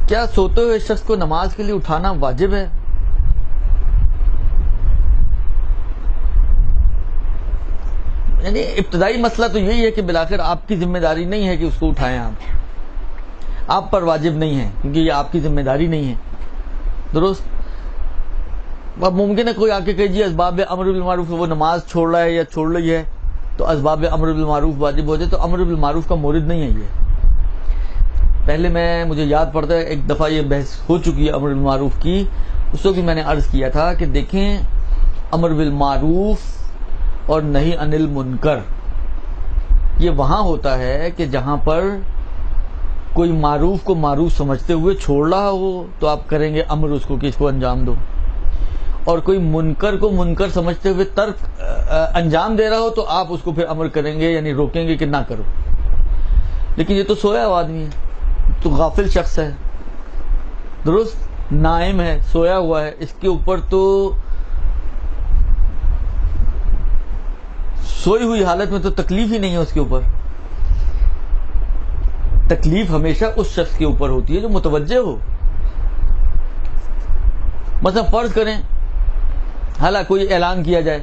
کیا سوتے ہوئے شخص کو نماز کے لیے اٹھانا واجب ہے؟ یعنی ابتدائی مسئلہ تو یہی ہے کہ بالآخر آپ کی ذمہ داری نہیں ہے کہ اس کو اٹھائیں، آپ پر واجب نہیں ہے کیونکہ یہ آپ کی ذمہ داری نہیں ہے، درست؟ اب ممکن ہے کوئی آ کے کہ جی اسباب امر بالمعروف، وہ نماز چھوڑ رہا ہے یا چھوڑ رہی ہے تو اسباب امر بالمعروف واجب ہو جائے، تو امر بالمعروف کا مورد نہیں ہے یہ۔ پہلے مجھے یاد پڑتا ہے ایک دفعہ یہ بحث ہو چکی ہے امر بالمعروف کی، اس وقت میں نے عرض کیا تھا کہ دیکھیں امر بالمعروف اور نہی عن المنکر یہ وہاں ہوتا ہے کہ جہاں پر کوئی معروف کو معروف سمجھتے ہوئے چھوڑ رہا ہو تو آپ کریں گے امر اس کو کہ اس کو انجام دو، اور کوئی منکر کو منکر سمجھتے ہوئے ترک انجام دے رہا ہو تو آپ اس کو پھر امر کریں گے، یعنی روکیں گے کہ نہ کرو۔ لیکن یہ تو سویا ہوا آدمی ہے، تو غافل شخص ہے، درست؟ نائم ہے، سویا ہوا ہے، اس کے اوپر تو سوئی ہوئی حالت میں تو تکلیف ہی نہیں ہے، اس کے اوپر تکلیف ہمیشہ اس شخص کے اوپر ہوتی ہے جو متوجہ ہو۔ مثلا فرض کریں حالانکہ کوئی اعلان کیا جائے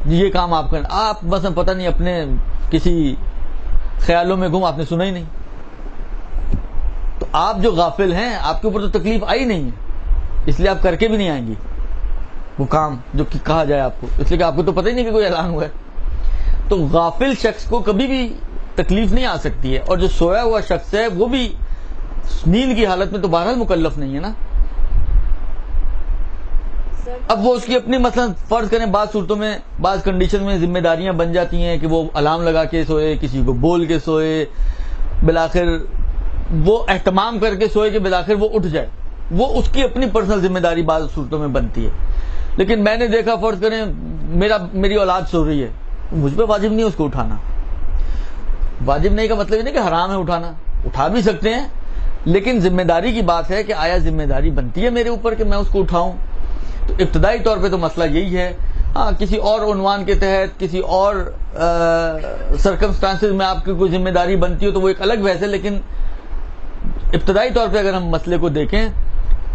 یہ کام آپ کریں، آپ مثلا پتہ نہیں اپنے کسی خیالوں میں گم، آپ نے سنا ہی نہیں، تو آپ جو غافل ہیں آپ کے اوپر تو تکلیف آئی نہیں ہے، اس لیے آپ کر کے بھی نہیں آئیں گی وہ کام جو کہا جائے آپ کو، اس لیے کہ آپ کو تو پتہ ہی نہیں کہ کوئی اعلان ہوا ہے۔ تو غافل شخص کو کبھی بھی تکلیف نہیں آ سکتی ہے، اور جو سویا ہوا شخص ہے وہ بھی نیند کی حالت میں تو بہرحال مکلف نہیں ہے نا۔ اب وہ اس کی اپنی مثلا فرض کریں بعض صورتوں میں بعض کنڈیشن میں ذمہ داریاں بن جاتی ہیں کہ وہ الارم لگا کے سوئے، کسی کو بول کے سوئے، بالآخر وہ اہتمام کر کے سوئے کہ بالآخر وہ اٹھ جائے، وہ اس کی اپنی پرسنل ذمہ داری بعض صورتوں میں بنتی ہے۔ لیکن میں نے دیکھا فرض کریں میری اولاد سو رہی ہے، مجھ پہ واجب نہیں ہے اس کو اٹھانا۔ واجب نہیں کا مطلب یہ نہیں کہ حرام ہے اٹھانا، اٹھا بھی سکتے ہیں، لیکن ذمہ داری کی بات ہے کہ آیا ذمہ داری بنتی ہے میرے اوپر کہ میں اس کو اٹھاؤں؟ تو ابتدائی طور پہ تو مسئلہ یہی ہے۔ ہاں کسی اور عنوان کے تحت کسی اور سرکمسٹانسز میں آپ کی کوئی ذمہ داری بنتی ہو تو وہ ایک الگ بحث ہے، لیکن ابتدائی طور پہ اگر ہم مسئلے کو دیکھیں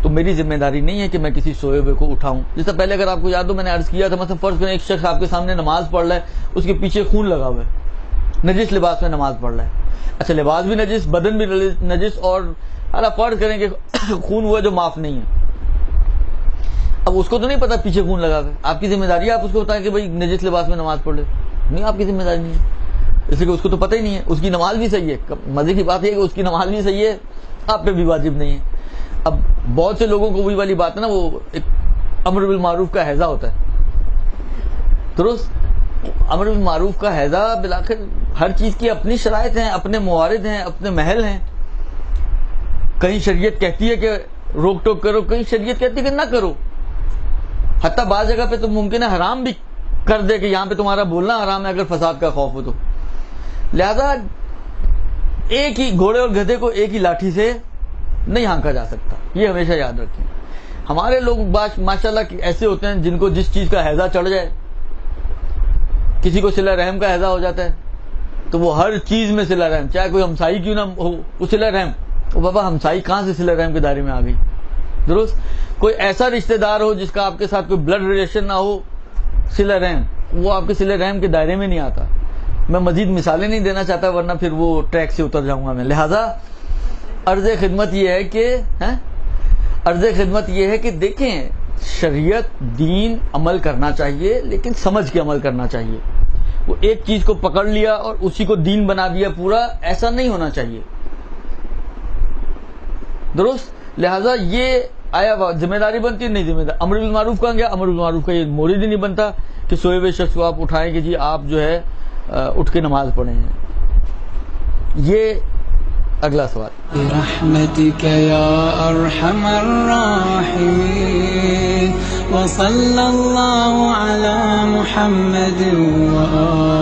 تو میری ذمہ داری نہیں ہے کہ میں کسی سوئے ہوئے کو اٹھاؤں۔ جس سے پہلے اگر آپ کو یاد ہو میں نے عرض کیا تھا، مثلا فرض کریں ایک شخص آپ کے سامنے نماز پڑھ رہا ہے، اس کے پیچھے خون لگا ہوا ہے، نجس لباس میں نماز پڑھ رہا ہے، اچھا لباس بھی نجس، بدن بھی نجس، اور فرض کریں کہ خون ہوا جو معاف نہیں ہے۔ اب اس کو تو نہیں پتا پیچھے خون لگا ہے، آپ کی ذمہ داری ہے آپ اس کو بتائیں کہ بھائی نجس لباس میں نماز پڑھ لے؟ نہیں، آپ کی ذمہ داری نہیں ہے، اس لیے کہ اس کو تو پتہ ہی نہیں ہے، اس کی نماز بھی صحیح ہے۔ مزے کی بات یہ ہے کہ اس کی نماز بھی صحیح ہے، آپ پہ بھی واجب نہیں ہے۔ اب بہت سے لوگوں کو وہی والی بات ہے نا، وہ ایک امر بالمعروف کا حیضہ ہوتا ہے، درست؟ امر بالمعروف کا حیضہ بالآخر ہر چیز کی اپنی شرائط ہیں، اپنے موارد ہیں، اپنے محل ہیں۔ کہیں شریعت کہتی ہے کہ روک ٹوک کرو، کہیں شریعت کہتی ہے کہ نہ کرو، حتیٰ بعض جگہ پہ تو ممکن ہے حرام بھی کر دے کہ یہاں پہ تمہارا بولنا حرام ہے اگر فساد کا خوف ہو تو۔ لہذا ایک ہی گھوڑے اور گدھے کو ایک ہی لاٹھی سے نہیں ہانکا جا سکتا، یہ ہمیشہ یاد رکھیں۔ ہمارے لوگ ماشاءاللہ ایسے ہوتے ہیں جن کو جس چیز کا حیضہ چڑھ جائے، کسی کو صلہ رحم کا حیضہ ہو جاتا ہے تو وہ ہر چیز میں صلہ رحم، چاہے کوئی ہمسائی کیوں نہ ہو وہ صلہ رحم، وہ بابا ہمسائی کہاں سے صلہ رحم کے دائرے میں آ گئی، درست؟ کوئی ایسا رشتہ دار ہو جس کا آپ کے ساتھ کوئی بلڈ ریلیشن نہ ہو، صلہ رحم، وہ آپ کے صلہ رحم کے دائرے میں نہیں آتا۔ میں مزید مثالیں نہیں دینا چاہتا ورنہ پھر وہ ٹریک سے اتر جاؤں گا میں۔ لہذا عرض خدمت یہ ہے کہ دیکھیں شریعت دین عمل کرنا چاہیے، لیکن سمجھ کے عمل کرنا چاہیے۔ وہ ایک چیز کو پکڑ لیا اور اسی کو دین بنا دیا پورا، ایسا نہیں ہونا چاہیے، درست؟ لہذا یہ آیا ذمہ داری بنتی ہے، نہیں ذمہ داری۔ امر بالمعروف کہاں گیا؟ امر بالمعروف کا یہ مورد ہی نہیں بنتا کہ سوئے ہوئے شخص کو آپ اٹھائیں کہ جی آپ جو ہے اٹھ کے نماز پڑھیں۔ یہ اگلا سوال۔ برحمتک یا ارحم الراحمین وصلی اللہ علی محمد وآلہ